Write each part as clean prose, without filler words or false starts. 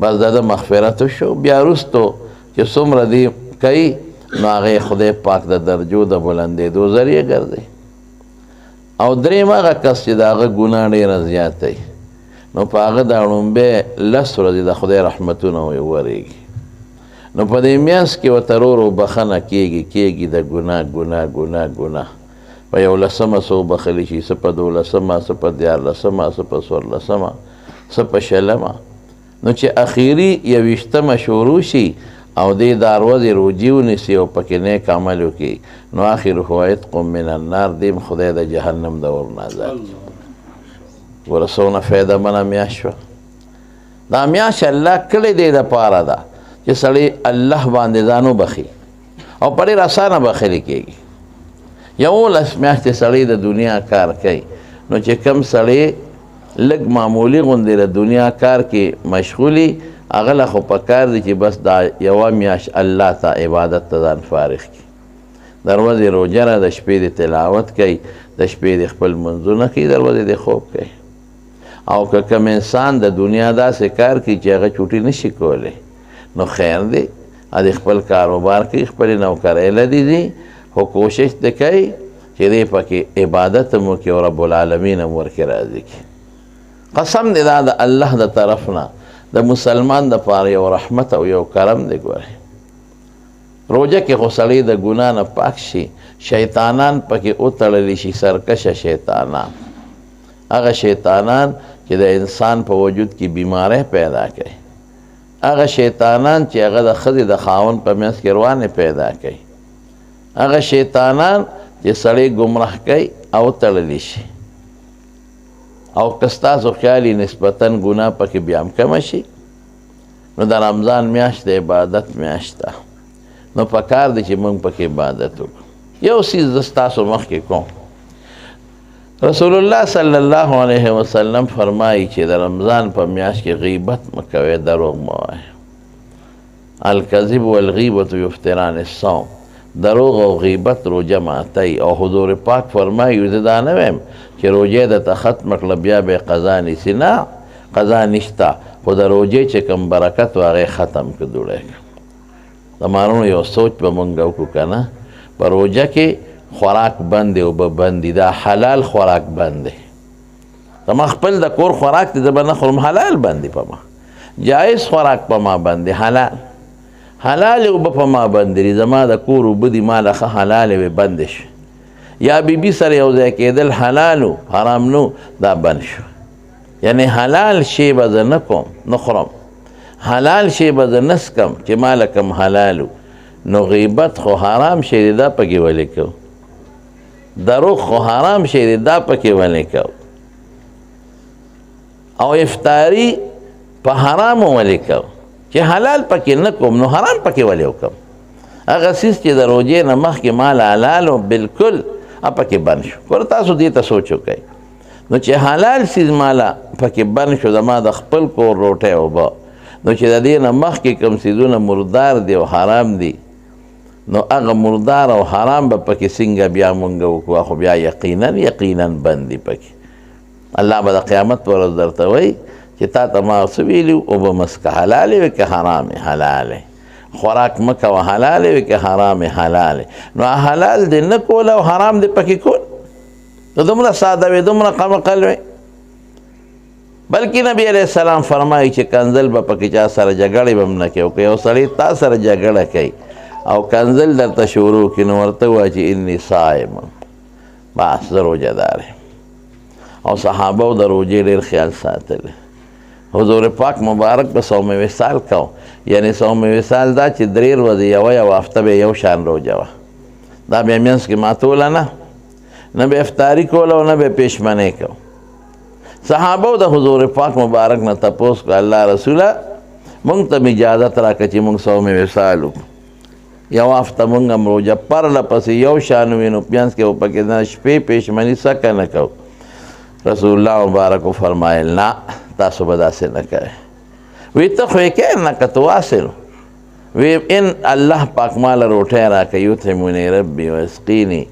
بس د مغفرت شو. بیا وروستو چې څومره دی کوي نو هغه خدای پاک د درجو د بلندېدو ذریعه ګرځي. او دریم هغه کس چې د هغه ګناه ډېره زیاته وي نو په هغه دا لومبۍ 10 ورځې د خدای رحمتونه ورېږي. نو په دې میانځ کې ورته ورو ورو بخښنه کېږي د ګناه په 11 څه وبخلی شي، څه په 12، څه په 14، څه په 16، څه په 20. نو چې اخیری 21 شروع شي او دې دا ورځې روجې ونیسي او پکې نیک عمل وکړي نو آخر هو عتق من النار، دیم خدای د جهنم د اور نه آزاد کړي. ګوره څونه فایده منه میاشت شوه. دا میاشت الله کړې دی دپاره ده چې سړی الله باندې ځان وبخي او په ډېر اسانه بخښلي کېږي. 11 میاشتې سړی د دنیا کار کوي نو چې کم سړی لږ معمولی غوندې د دنیا کار کې مشغولي هغه له خو پکار دی چې بس دا 1 میاشت الله ته عبادت ته ځان فارغ کړي. د ورځې روژه ده، د شپې د تلاوت کوي، د شپې د خپل منځونه کوي، د ورځې د خوب کوي. او که کوم انسان د دنیا داسې کار کوي چې هغه چوټي نشي کولی نو خیر دی، د خپل کاروبار کوي، خپلې نوکرۍ لدي دي، خو کوشش دی کوي چې دی پکې عبادت هم وکړي او رب العالمین هم ورکې راضي کړي. قسم دی دا د الله د طرف نه د مسلمان دپاره یو رحمت او یو کرم دی. ګورئ روژه کې خو سړی د ګناه نه پاک شي، شیطانان پکې وتړلی شي، سرکشه شیطانان، هغه شیطانان چې د انسان په وجود کې بیماری پیدا کوي، هغه شیطانان چې هغه د ښځې د خاوند په منځ کې روانې پیدا کوي، هغه شیطانان چې سړی ګمراه کوي او تړلی شي. او که ستاسو خیالي نسبتاً ګناه پکې بیا هم کمه شي نو د رمضان میاشت د عبادت میاشت ده، نو پکار دی چې موږ پکې عبادت وکړو. یو څیز زه ستاسو مخکې کوم. رسول الله صلی الله علیه وسلم فرمایي چې د رمضان په میاشت کې غیبت مه کوئ، دروغ مه وایئ. الکذب والغیبة یفطران الصوم، دروغ او غیبت روژه ماتوي. او حضور پاک فرمایي زه دا نه وایم چې روژه درته ختمه کړه بیا به قضا نیسي، نه، قضا نشته، خو د روژې چې کوم برکت و هغې ختم کړه، دوړی کړه. د مارونو یو سوچ به مونږ وکړو که نه، په روژه کې خوراک بند دی، اوبه بند دي، دا حلال خوراک بند دی. زما خپل د کور خوراک دی زه به نه خورم، حلال بند دی په ما، جایز خوراک په ما بند دی، حلال اوبه په ما بند دي. زما د کور اوبه دي ماله ښه حلالې وې بندې شوې، یا بیبي سره یو ځای کېدل حلالو حرام نو دا بند شو. یعنی حلال شی به زه نه کوم، نه خورم، حلال شی به زه نه څکم چې ماله کوم حلالو. نو غیبت خو حرام شی دی، دا پکې ولې کوو؟ دروغ خو حرام شی دی، دا پکې ولې کوو؟ او افطاري په حرامو ولې کوو؟ چې حلال پکې نه کوم نو حرام پکې ولې وکړم؟ هغه څیز چې د روژې نه مخکې مال حلال و بالکل پکې بند شو. ګوره تاسو دې ته سوچ وکئ. نو چې حلال څیز ماله پکې بند شو، زما د خپل کور روټۍ اوبه، نو چې د دې نه مخکې کوم څیزونه مردار دي او حرام دي نو هغه مردار او حرام به پکې څنګه بیا مونږ وکړو؟ خو بیا یقینا بند دي پکې. الله به د قیامت په ورځ درته وایي چې تا ته ما څه ویلي اوبه مه څښه، حلالې وې که حرامې حلالې، خوراک مه کوه حلالې وې که حرامې حلالې. نو حلال دې نه کول او حرام دې پکې کول، نو دومره ساده وې، دومره قمقل وې. بلکې نبی علیه السلام فرمایي چې کنزل به پکې چا سره جګړې به هم نه کوي. او که یو سړی تا سره جګړه کوي او کنزل درته شروع کړي نو ورته ووایه چې انی صائم، بس زه روژه دار یم. او صحابو د روژې ډېر خیال ساتلی. حضور پاک مبارک به صوم وصال کو، یعنی صوم وصال دا چې 3 ورځې یو هفته به یو شان روژه وه، دا بیا منځ کې ماتوله نه به افطاري کوله او نه به پیشمنۍ کو. صحابو د حضور پاک مبارک نه تپوس کړه الله رسوله مونږ ته اجازت راکړه چې مونږ صوم وصال وکړو، یو هفته مونږ هم روژه پرله پسې یو شان وي نو منځ کې به پکې نه شپې پیشمني سکه نه کوو. رسول الله مبارک فرمایل نه تاسو به داسې نه کوئ. وی ته خو یې کوې نه که ته واصل وی ان الله پاک ماله روټۍ راکوي، یطعمونی ربي ویسقیني،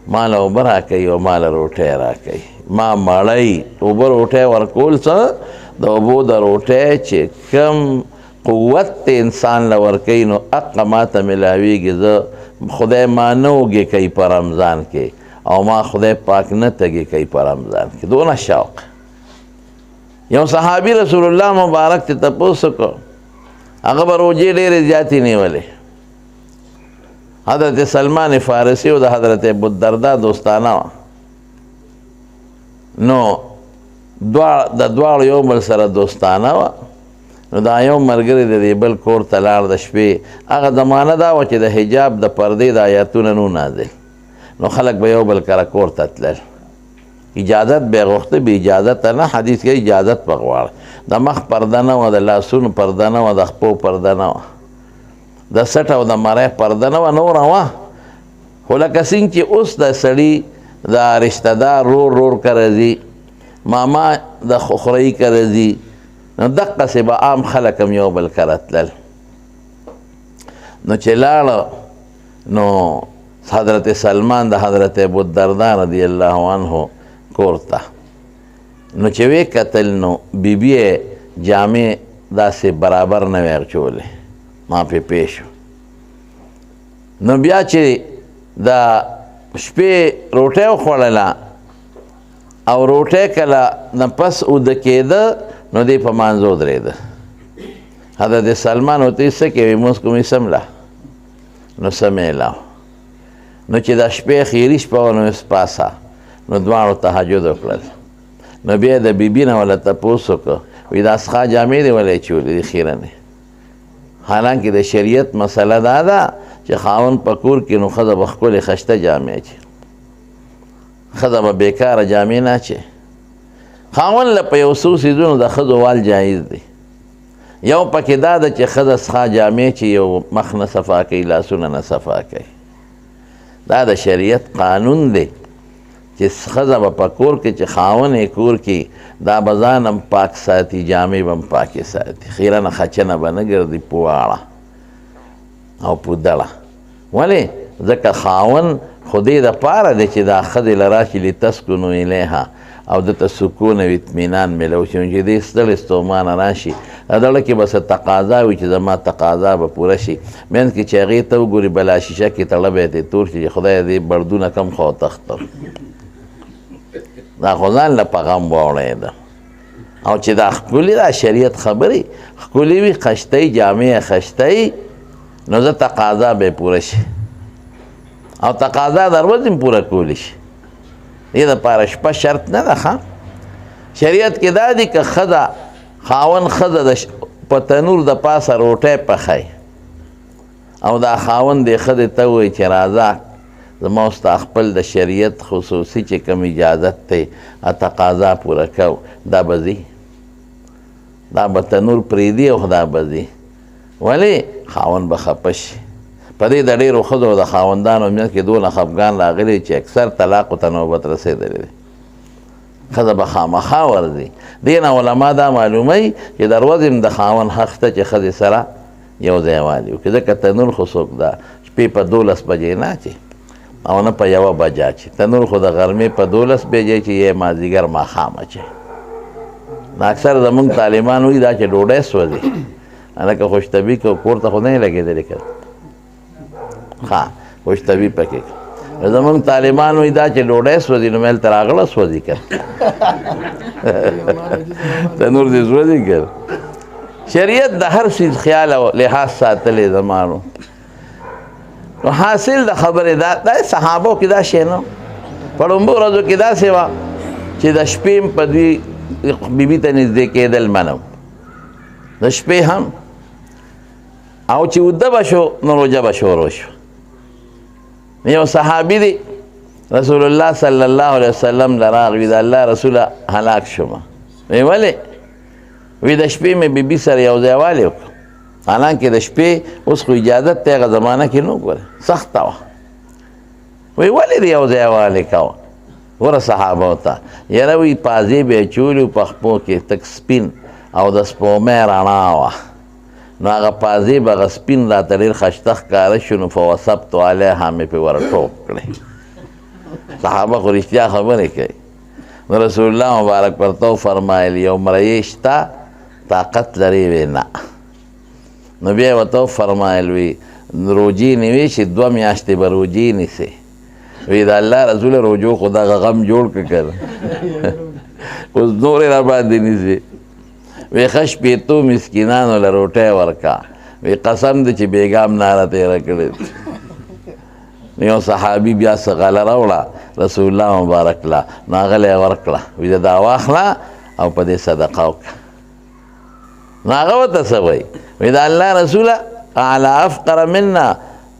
ماله اوبه راکوي او ماله روټۍ راکوي. ما مړی اوبه روټۍ ورکول څه د اوبو د روټۍ چې کم قوت ته انسان له ورکوي نو حقه ما ته میلاویږي. زه خدای ما نه وږې کوي په رمضان کې او ما خدای پاک نه تږې کوي په رمضان کې. دونه شوق. یو صحابي رسول الله مبارک ته تپوس وکړو، هغه به روجې ډېرې زیاتې نیولې. حضرت سلمان فارسی او د حضرت ابوالدرداء دوستانه وه، نو د دواړو یو بل سره دوستانه وه. نو دا یو ملګری د دې بل کور ته لاړ د شپې. هغه زمانه دا وه چې د حجاب د پردې د آیاتونه نو نازل، نو خلک به یو بل کره کور ته تلل. اجازت به یې غوښته، بې اجازته نه. حدیث کې اجازت به غواړه. د مخ پرده نه وه، د لاسونو پرده نه وه، د خپو پرده نه وه، د سټ او د مرۍ پرده نه وه، نوره وه. خو لکه څنګه چې اوس د سړي د رشته دار رور کره ځي، ماما د خوخرۍ کره ځي، نو دقسې به عام خلک هم یو بل کره تلل. نو چې لاړه نو حضرت سلمان د حضرت ابوالدرداء رضی الله عنه کور ته، نو چې ویې کتل نو بیبي یې جامې داسې برابر نه وې اچولې، ما پې پوه شو. نو بیا چې د شپې روټۍ وخوړله او روټۍ کله نه پس اوده کېده نو دی په مانځه ودرېده. حضرت سلمان ورته ویل څه کوې؟ لمونځ کوم؟ سمله. نو سمیلا. نو چې د شپې خیري شپه وه نو پاسه، نو دواړو تهجد وکړل. نو بیا د بیبي نه وله تپوس وکړه، وایي دا څښا جامې دې ولې اچولې دي خیرنې؟ حالانکې د شریعت مسله دا ده چې خاوند په کور کې نو ښځه به ښکلې خشته جامې اچي، ښځه به بېکاره جامې نه اچي. خاوند له په یو څو څیزونو د ښځو وال جایز دی. یو پکې دا ده چې ښځه څښا جامې چې یو مخ نه صفا کوي، لاسونه نه صفا کوي. دا د شریعت قانون دی چې ښځه به په کور کې چې خاوند یې کور کې دا به ځان هم پاک ساتي، جامې به هم پاکې ساتي، خیرنه خچنه به نه ګرځي پواړه او پودړه. ولې؟ ځکه خاوند خو دې دپاره دی چې دا ښځې له راشي لتسکنو الیها او دته سکون او اطمینان میلو شي، چې دې ستړې ستومانه راشي زړه کې به څه تقاضا وي چې زما تقاضا به پوره شي. منځ کې چې هغې ته وګوري بلا شیشه کې تړه به یې ترې تور شي چې خدایه دې بړدونه کم خو تختم، دا خو ځان له په غم واوړی ده. او چې دا ښکلي دا شریعت خبرې ښکلي وي، خشتۍ جامې یې خشتۍ، نو زه تقاضا به یې پوره شي او تقاضا د ورځې هم پوره کولی شي. دې دپاره شپه شرط نه ده. ښه شریعت کې دا دي که ښځه خاوند ښځه په تنور د پاسه روټۍ پخی او دا خاوند دې ښځې ته ووایي چې راځه زما او ستا خپل د شریعت خصوصي چې کوم اجازت دی تقاضا پوره کو، دا به ځي، دا به تنور پرېږدي او دا به ځي. ولې؟ خاوند به خفه شي. په دې د ډېرو ښځو د خاوندانو منځ کې دونه خفګان راغلی چې اکثر طلاقو ته نوبت رسېدلی دی. ښځه به خامخا ورځي. دې نه علما دا معلوموي چې د ورځې هم د خاوند حق شته چې ښځې سره یو ځای والي وکړي، ځکه تنور خو څوک د شپې په 12 بجې نه اچي او نه په 1 بجه اچي. تنور خو د غرمې په 12 بجې چې یې مازدیګر ماښام اچي. دا اکثر زمونږ طالبان وایي دا چې ډوډۍ سوځي، هلکه خوشطبي که کور ته خو نه یې لګېدلی که ښه خوشطبي پکې زمونږ طالبان وایي دا چې ډوډۍ سوځي نو مېل ته راغله سوځي که تنور دې سوځي که. شریعت د هر څیز خیال او لحاظ ساتلی زمانو. نو حاصل د خبرې دا صحابو کې دا شی نه، په لومبو ورځو کې داسې وه چې د شپې هم په دوی بیبي ته نږدې کېدل منم، د شپې هم. او چې اوده به شو نو روژه به شروع شو. یو صحابي دی رسول الله صلی الله علیه وسلم له راغی، د الله رسوله هلاک شومه. وی ولې؟ وی د شپې مې بیبي سره یو ځای والی وکړو، حالانکې د شپې اوس خو اجازت ته هغه زمانه کې نه ګوره سخته وه. وی ولې د یو ځای والی کوه؟ ګوره صحابو ته یاره وی پازې به یې چولي په خپو کې تک سپین او د سپومۍ رڼا وه، نو هغه پازې به هغه سپین راته ډېر ښایسته ښکاره شو، نو فوثبت علیها مې پرې ور ټوپ کړې. صحابه خو رښتیا خبرې کوي. نو رسول الله مبارک ورته وفرمایل یو مریی شته طاقت لري؟ وی نه. نو بیا یې ورته وفرمایل وي روجې نیوي چې 2 میاشتې به روجې نیسې وی د الله رسوله روجو خو دغه غم جوړ کړه کنه اوس نورې را باندې نیسې وی ښه شپېتو مسکینانو له روټۍ ورکه وی قسم دی چې بیګام ناره تېره کړې یو صحابي بیا څه غله راوړه رسول الله مبارک له نو هغه یې ورکړه وی دا واخله او په دې صدقه وکړه نو هغه ورته څه وایي وی د الله رسوله اعلی افقر منا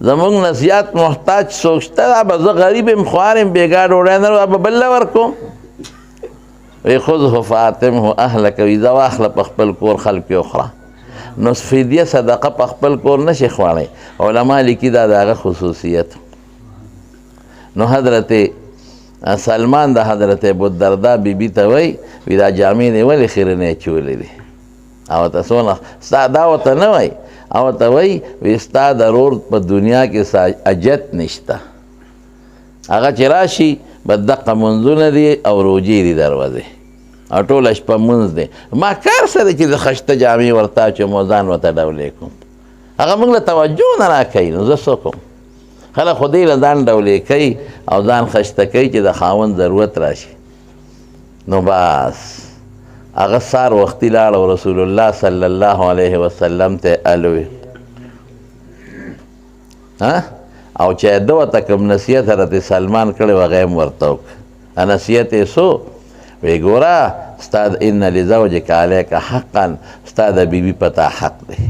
زمونږ نصیحت محتاج څوک شته دا به زه غریب یم خوار یم بېګا ډوډۍ نه به بل له ورکوم وی خذه فاطمه اهلک وی ځه واخله په خپل کور خلک یې وخوره نو فدیه صدقه په خپل کور نشي خوړی علما لیکي دا د هغه خصوصیت نو حضرت سلمان د حضرت ابوالدرداء بیبي ته وایي وی دا جامې دې ولې خیرنې چولې دي او ته څونه ستا دا ورته نه وایي او ته وایي وی ستا د رور په دنیا کې اجت نشته هغه چې راشي به دقه منځونه دي او روجې دي دروازې او ټوله شپه مونځ دی ما کار سره چې د خشته جامې ورته اچوم او ځان ورته ډولې کوم هغه موږ له توجه نه راکوي نو زه څه کوم خلک خو دې له ځان ډولې کوي او ځان خشته کوي چې د خاوند ضرورت راشي نو بس هغه سار وختي لاړ او رسول الله صلی الله علیه وسلم ته الوی او چې ده ورته کوم نصیحت حضرت سلمان کړی و هغه یې هم ورته وکړه نصیحت یې څو وی ګوره ستا ان لزوجک علیک حقا ستا د بیبي پتا حق دی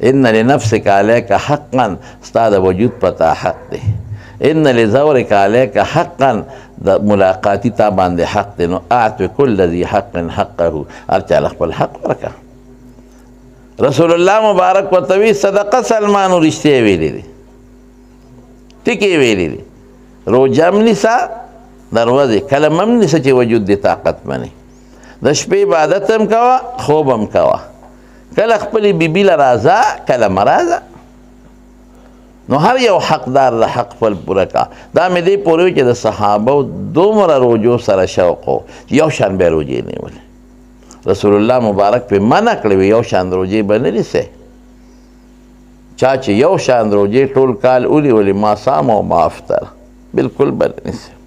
ان لنفسک علیک حقا ستا د وجود پتا حق دی ان لزورک علیک حقا د ملاقاتی تا باندې حق دی نو اعط کل ذی حق حقه هر چا له خپل حق ورکړه رسول الله مبارک ورته وی صدقه سلمانو رښتیا ویلي دي ټکې ویلي دي روژه هم نیسه دروازې کله هم نیسه چې وجود دې طاقت مني د شپې عبادت هم کوه خوب هم کوه کله خپلې بیبي له راځه کله مه راځه نو هر یو حقدار د حق خپل پوره کا دا مې دې پورې وي چې د صحابو دومره روجو سره شوق و یو شان به یې روجې نیولې رسول الله مبارک پې منع کړی وي یو شان روجې به نه نیسئ چا چې یو شان روجې ټول کال ونیولې ما صام او ما افطر بلکل به نه نیسئ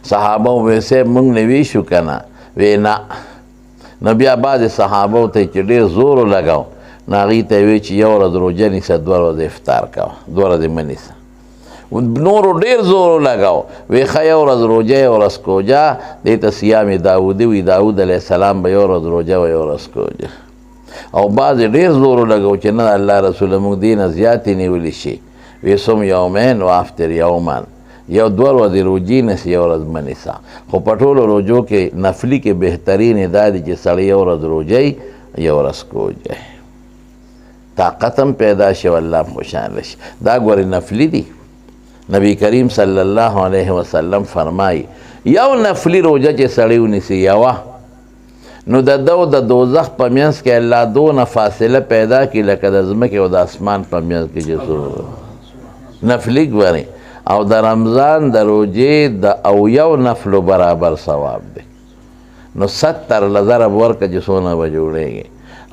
صحابه وی صاحب موږ نه ویشو که نه وی نه نو بیا بعضې صحابو ته چې ډېر زور ولګاو نو هغوی ته یې وی چې یو ورځ روژه نیسه 2 ورځې افطار کوه 2 ورځې مه نیسه نورو ډېر زور ولګاو وی ښه یو ورځ روژه یو ورځ کوجه دې ته صیام داودي وي داود علیه السلام به یو ورځ روژه و یو ورځ کوجه او بعضې ډېر زور ولګاو چې نه الله رسوله موږ دې نه زیاتې نیولی شي وی صم یومین و افطر یومن یو 2 ورځې روجې نیسي یو ورځ مه نیسه خو په ټولو روجو کې نفلي کې بهترین یې دا دی چې سړی یو ورځ روجی یو ورځ کوجی طاقت هم پیدا شي او الله هم خوشحاله شي دا ګورې نفلي دي نبی کریم صلی الله علیه وسلم فرمایي یو نفلي روجه چې سړی ونیسي یوه نو د ده او د دوزخ په منځ کې الله دونه فاصله پیدا کړي لکه د ځمکې او د اسمان په منځ کې چې نفلي ګورئ او د رمضان د روجې د اویو نفلو برابر ثواب دی نو 70 له ضرب ورکړه چې څونه به جوړېږي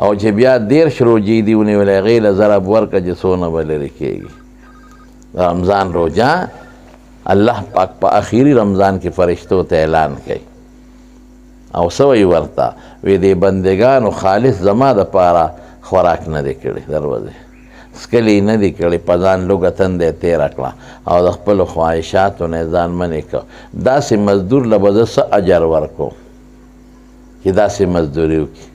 او چې بیا 13 روجې دي ونیولې هغې له ضرب ورکړه چې څونه به لرې کېږي رمضان روجه الله پاک په آخري رمضان کې فرشتو ته اعلان کوي او څه وایي ورته وی دې بندګانو خالص زما دپاره خوراک نه دی کړی دروازې سکلی نه دی کړی په ځان لوږه تنده تېره کړه او د خپلو خواهشاتو نه یې ځان منې کړه داسې مزدور له به زه څه اجر ورکوم چې داسې مزدوري وکړي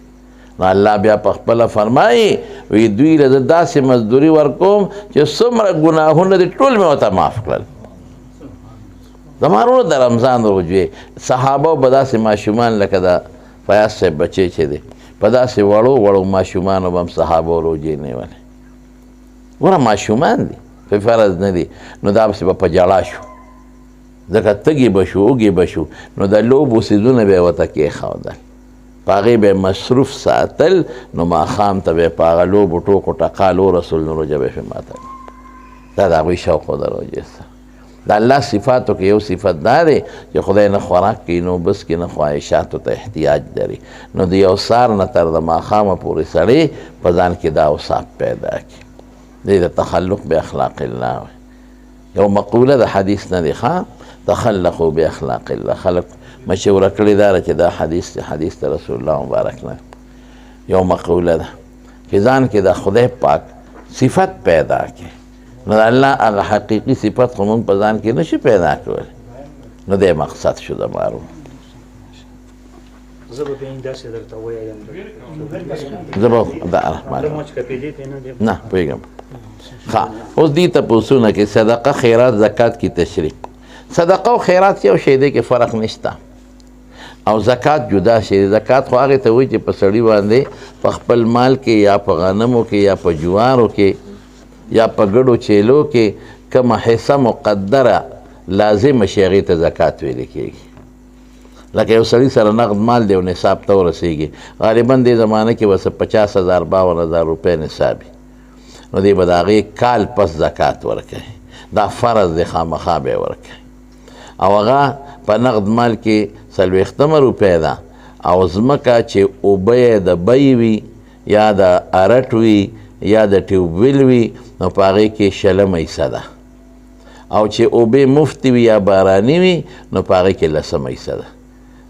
نو الله بیا په خپله فرمایي وی دوی له زه داسې مزدوري ورکوم چې څومره ګناهونه دي ټول مې ورته معاف کړل زما وروڼو د رمضان روجې صحابه به داسې ماشومان لکه د فیاض صاحب بچې چې دی په داسې وړو وړو ماشومانو به هم صحابو روجې نیولې ګوره ماشومان دي په فرض نه دي نو دا پسې به په جړا شو ځکه تږي به شو اوږې به شو نو د لوبو څیزونه به یې ورته کېښودل په هغې به یې مصروف ساتل نو ماښام ته به یې په هغه لوبو ټوکو ټقال ورسول نو روژه به یې پرې ماته دا د هغوی شوق و د روژې سره د الله صفاتو کې یو صفت دا دی چې خدای نه خوراک کوي نو بس کې نه خواهشاتو ته احتیاج لري. نو د یو سار نه تر د ماښامه پورې سړی په ځان کې دا اوصاف پیدا کړي. دې د تخلق باخلاق الله وایي. یو مقوله د حدیث نه دی ښه، تخلقوا باخلاق الله. خلق مشوره کړې ده چې دا حدیث د رسول الله مبارک نه یو مقوله ده چې ځان کې د خدای پاک صفت پیدا کړي. نو د الله هغه حقیقي صفت خو مونږ په ځان کې نشي پیدا کولی، نو دی مقصد شو د مارو. زه به بیا داسې درته ووایم زه به د رحمان نه پوهېږم. ښه، اوس دې تپوسونه کې صدقه، خیرات، زکات کی تشریح. صدقه او خیرات یو شی دی کې فرق نشته، او زکات جدا شی دی. زکات خو هغې ته وایي چې په سړي باندې په خپل مال کې یا په غنمو کې یا په جوارو کې یا په ګډو چیلو کې کومه حصه مقدره لازمه شي هغې ته زکات ویل کېږي. لکه یو سړي سره نقد مال دی او نصاب ته ورسېږي، غالبا دې زمانه کې به 50,000 52,000 روپۍ نصاب وي، نو دی به د هغې کال پس زکات ورکوي. دا فرض دی، خامخا به یې ورکوي. او هغه په نقد مال کې 40 روپۍ ده، او ځمکه چې اوبه یې د بی وي یا د ارټ وي یا د ټیوبویل وي، نو په هغې کې 60 حصه ده. او چې اوبې مفتې وي یا باراني وي، نو په هغې کې 10 حصه ده.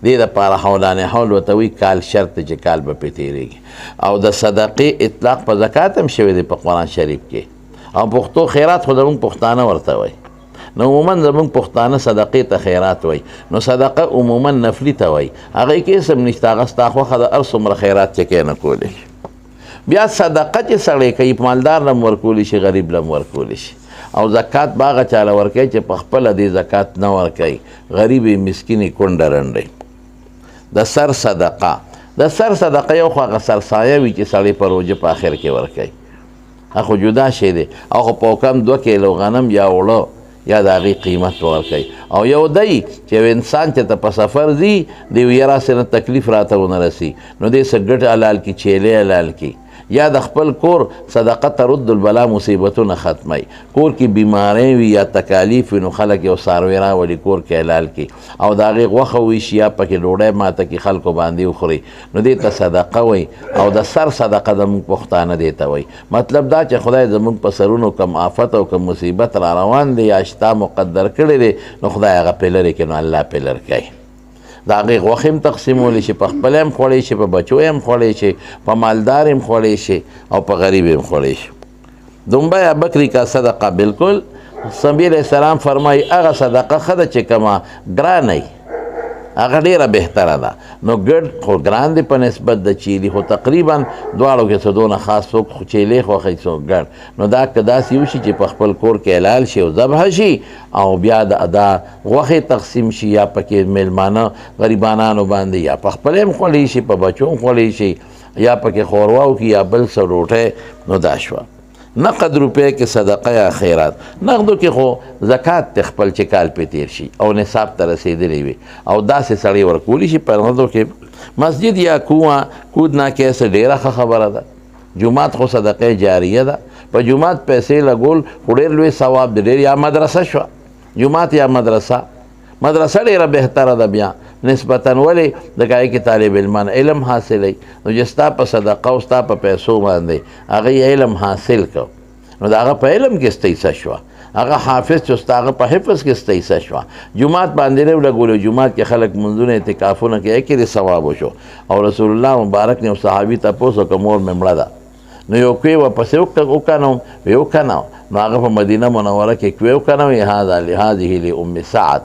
دې دپاره حولان حول ورته وایي، کال شرط دی چې کال به پرې تېرېږي. او د صدقې اطلاق په زکات هم شوی دی په قرآن شریف کې. او پښتو خیرات خو زمونږ پښتانه ورته وایي. نو عموما زمونږ پښتانه صدقې ته خیرات وایي، نو صدقه عموما نفلي ته وایي. هغې کې اسم نشته، هغه ستا خوښه ده، هر څومره خیرات چې کې نه کولی شي. بیا صدقه چې سړی کوي، مالدار نه هم ورکولی شي، غریب نه هم ورکولی شي. او زکات به هغه چاله ورکوي چې په خپله دې زکات نه ورکوي، غریب یې مسکین یې کونډه رنډی. د سر صدقه، د سر صدقه یو خو هغه سرسایه وي چې سړی په روژه په آخر کې ورکوي، هغه خو جدا شی دی. او خو په کم 2 کیلو غنم یا اوړه یا د هغې قیمت ورکوي. او یو دی چې یو انسان چې ته په سفر ځي، دی وي راسې نه تکلیف راته ونه رسي، نو دی څه ګټ حلال کړي، چیلې حلال کړي، یا د خپل کور صدقه ترد البلا مصیبتونه ختمی. کور کې بیماری وي یا تکالیف وي، نو خلک یو څاروی راولي کور کې حلال کړي، او د هغې غوښه ویشي یا پکې ډوډۍ ماته کړي، خلکو باندې وخوري، نو دې ته صدقه وایي. او د سر صدقه زموږ پښتانه دې ته وایي. مطلب دا چې خدای زموږ په سرونو کم آفت او کم مصیبت را روان دی یا شته مقدر کړی دی، نو خدای هغه پې لرې کړي، نو الله پې لر کوي. د هغې غوښې هم تقسیمولی شي، په خپله هم خوړی شي، په بچو هم خوړی شي، په مالدار هم خوړی شي، او په غریب هم خوړی شي. دنبه یا بکری کا صدقه بالکل نبی علیہ السلام فرمایي هغه صدقه ښه ده چې کومه ګرانه وي، هغه ډېره بهتره ده. نو ګډ خو ګران دی په نسبت د چیلي، خو تقریبا دواړو کې څه دونه خاص څوک چیلې خوښوي څوک ګډ. نو دا که داسې وشي چې په خپل کور کې حلال شي او ذبح شي، او بیا دا غوښې تقسیم شي، یا پکې میلمانه غریبانانو باندې یا په خپل هم خوړلی شي، په بچو هم خوړلی شي، یا پکې ښوروا وکړي یا بل څه ډوډۍ، نو دا شوه. نقد روپۍ کې صدقه یا خیرات. نقدو کې خو زکات ته خپل چې کال پې تیر شي او نصاب ته رسېدلی وي، او داسې سړی ورکولی شي. په نقدو کې مسجد یا کود نه کیسه ډېره ښه خبره ده. جومات خو صدقه جاریه ده، په جومات پیسې لګول خو ډېر لوی ثواب دی. ډېر یا مدرسه شوه، جومات یا مدرسه ډېره بهتره ده بیا نسبتاً. ولې ځکه هغې کې طالب علمان علم حاصلوي، نو چې ستا په صدقه او ستا په پیسو باندې هغې علم حاصل کړ، نو د هغه په علم کې ستا حصه شوه. هغه حافظ چې ستا هغه په حفظ کې ستا حصه شوه. جومات باندې نه ولګولو، جومات کې خلک منځونه اعتکافونه کوي، هغې کې دې ثواب وشو. او رسول الله مبارک نه یو صحابي تپوس وکړه، مور مې مړه ده، نو یو کوې ورپسې وکنم، ویې وکنه، نو هغه په مدینه منوره کې کوې وکنه، ویې هذه لام سعد،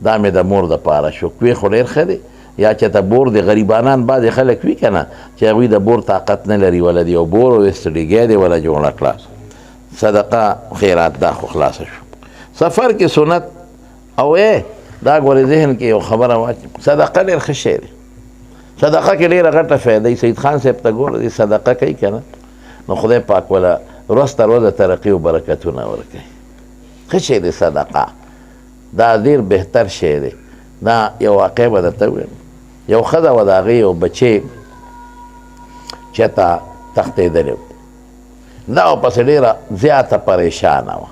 دا مې د مور دپاره شو. کوې خو ډېر ښه دی. یا چې ته بور د غریبانان بعضې خلک وي که نه، چې هغوی د بور طاقت نه لري، ولا د یو بور او استړیګی دی ولا جوړه کړه. صدقه خیرات دا خو خلاصه شو. سفر کې سنت او دا ګورې ذهن کې یو خبره واچي، صدقه ډېر ښه شی دی. صدقه کې ډېره غټه فایده. سید خان صاحب ته ګوره، دی صدقه کوي که نه، نو خدای پاک وله ورځ تر ورځه ترقي او برکتونه ورکوي. ښه شی دی صدقه، دا ډېر بهتر شی دی. دا یو واقع به درته ووایم. یو ښځه وه، د هغې یو بچی چېرته تښتېدلی و، دا ورپسې ډېره زیاته پریشانه وه،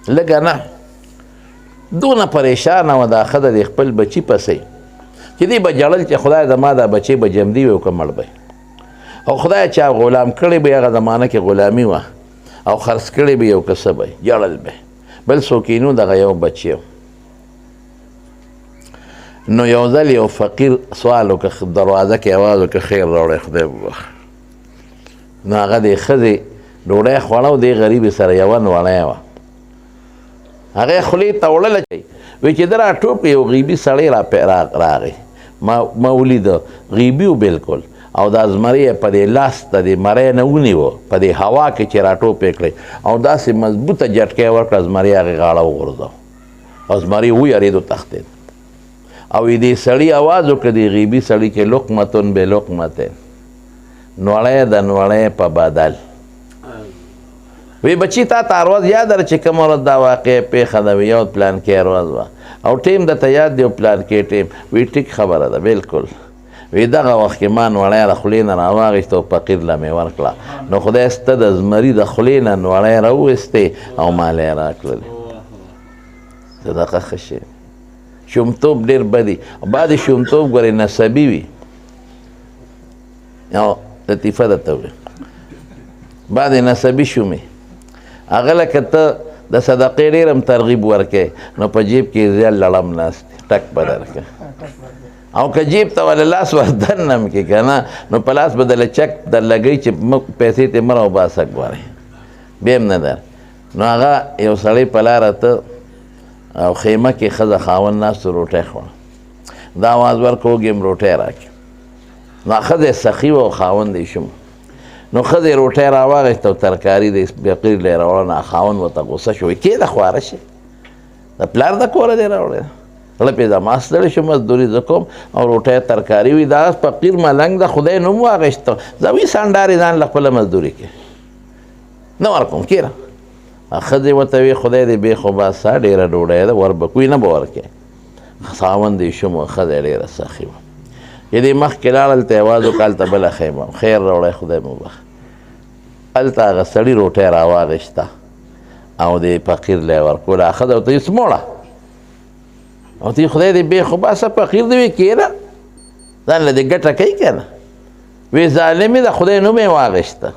لږه نه دونه پریشانه وه دا ښځه د خپل بچي پسې چې دی به جړل چې خدای زما دا بچی به جمدي وي او که مړ به او خدای چا غلام کړی به هغه زمانه کې غلامي وه او خرڅ کړی به یو که څه به جړل به بل څوک یې نو دغه یو بچی نو یو ځل یو فقیر سوال وکړه دروازه کې اواز وکړه خیر راوړی خدای وبخښه نو هغه د ښځې ډوډۍ خوړه او دې غریبې سره یوه نوړی وه هغې خولې ته وړله وایي چې ده را ټوپ یو غیبي سړی راغی ما ولیده غیبي و بلکل او دا زمری یې په دې لاس ته د مرۍ نه ونیوه په دې هوا کې چې را ټوپې کړې او داسې مضبوطه جټکه یې ورکړه زمري هغې غاړه وغورځو او زمري ویرېد وتښتېد او دې سړي اواز وکړه دې غیبي سړي کې لقمتن بلقمتن نوړی د نوړی په بدل وی بچی تا ته ورځ یاد ده چې کومه ورځ دا واقع پیښه ده وي یو پلان کې ورځ وه او ټیم درته یاد دی پلان کې ټیم وی ټیک خبره ده بلکل وی دغه وخت کې ما نوړی د خولې نه راواغېسته او فقیر له مې ورکړه نو خدای سته د زمري د خولې نه نوړی راوویستې او مال یې راکړلې صدقه ښه شی شومتوب ډېر بدي بعد شومتوب ګورې نسبي وي او لطیفه درته وي بعد نسبي شومې هغه لکه ته د صدقې ډېر هم ترغیب ورکې نو په جیب کې زیات لړم ناست ټک به درکړه او که جیب ته ولې لاس ور دننه م کې که نه نو په لاس به دله چک در لګوي چې پیسې ترې مه راوباسه ګورې بیا هم نه در نو هغه یو سړی په لاره ته او خیمه کې ښځه خاوند ناستو روټۍ خوړه دا آواز ورکړه وږې م روټۍ راکړه نو ښځه سخي وه او خاوند یې شوم نو ښځې روټۍ راواغېسته او ترکاري د فقیر لی راوړه نو خاوند ورته غوسه شو کېده خواره شي د پلار د کوره دی راوړی زړه پې زما ستړی شو مزدوري زه کوم او روټۍ ترکاري وي دا فقیر ملنګ د خدای نوم واغېسته زه وي سانډارې ځان له خپله مزدوري کې نه ورکوم کېره ښځې ورته وي خدای دې بې خو باسه ډېره ډوډۍ ده ور به کوي نه به ورکې خاوند یې شوم ښځه ډېره سخي وه چې دې مخکې لاړه هلته یې اواز وکړه هلته بله خیمه خیر راوړی خدای مو وبخښه هلته هغه سړي روټۍ راواغېسته او د فقیر لی یې ورکوله ښځه ورته وي سموړه او ته خدای دې بې خو باسه فقیر دې وي کېره ځان له دې ګټه کوي که نه وی ظالمې د خدای نوم یې واغېسته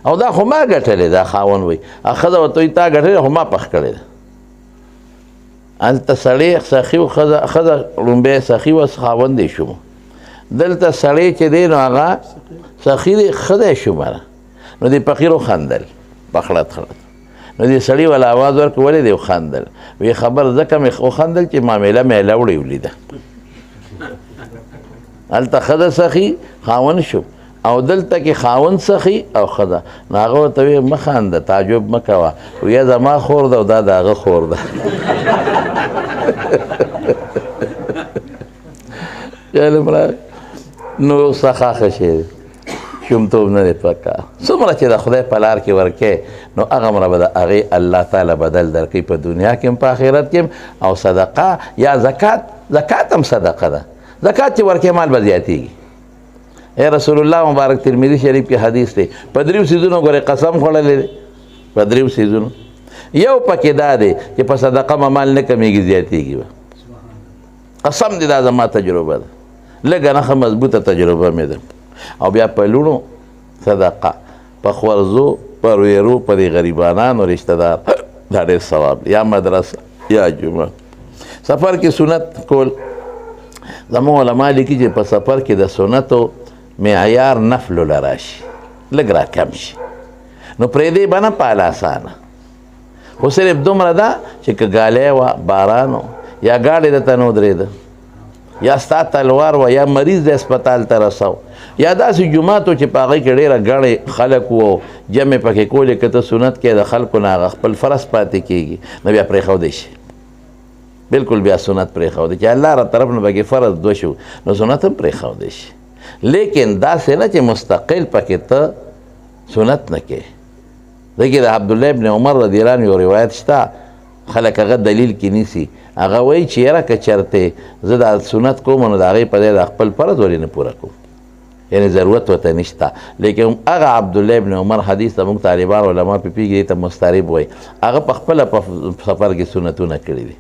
او دا خو ما ګټلې دا خاوند وایي ښځه ورته وایي تا ګټلې خو ما پخ کړې ده هلته سړی سخي و ښځه لومبی سخي وه خاوند یې شوم دلته سړی چې دی نو هغه سخي دی ښځه یې شومه نو دې فقیر وخندل پخړت خړت نو دې سړي والا اواز ورکړ ولې دې وخندل وی خبر ځکه مې وخندل چې معامله میله وړې ولیده هلته ښځه سخي خاوند شو او دلته کې خاوند سخي او ښځه نو هغه ورته وی مه خانده تعجب مه کوه ویه زما خور ده او دا د هغه خور ده نو څخه ښه شی دی شومتوب نه دی پکار څومره چې د خدای په لار کې ورکې نو هغومره به د هغې الله تعالی بدل درکوي په دنیا کې هم په آخرت کې هم او صدقه یا زکات هم صدقه ده زکات چې ورکې مال به زیاتېږي ای رسول الله مبارک ترمذي شریف کې حدیث دی په دریو څیزونو ګورې قسم خوړلی دی په دریو څیزونو یو پکې دا دی چې په صدقه به مال نه کمیږي زیاتېږي به قسم دی دا زما تجربه ده لږه نښه مضبوطه تجربه مې ده او بیا په لوڼو صدقه په خورزو په رویرو په دې غریبانانو رشته دار دا ډېر ثواب یا مدرسه یا جمعه سفر کې سنت کول زموږ علما لیکي چې په سفر کې د سنتو معیار نفلو له راشي لږ را کم شي نو پرېږدی به نه پاله اسانه خو صرف دومره ده چې که ګالی وه باران و یا ګاډې درته نه ودرېده یا ستا تلوار و یا مریض د اسپتال ته رسو یا داسې جومات و چې په هغې کې ډېره ګڼې خلک وو جمع پکې کولې که ته سنت کې د خلکو نه هغه خپل فرض پاتې کېږي نو بیا پرېښودی شي بلکل بیا سنت پرېښودی چې الله را طرف نه پکې فرض دوه شو نو سنت هم پرېښودی شي لیکن داسې نه چې مستقل پکې ته سنت نه کې دغې د عبدالله ابن عمر رضی الله عنه یو روایت شته خلک هغه دلیل کې نیسي هغه وایي چې یاره که چرته زه دا سنت کوم نو د هغې په ځای د خپل فرض ولې نه پوره کوم یعنی ضرورت ورته نشته لیکن هغه عبدالله ابن عمر حدیث ته موږ طالبان علما پې پوهېږي ته مسترب وایي هغه په خپله په سفر کې سنتونه کړي دي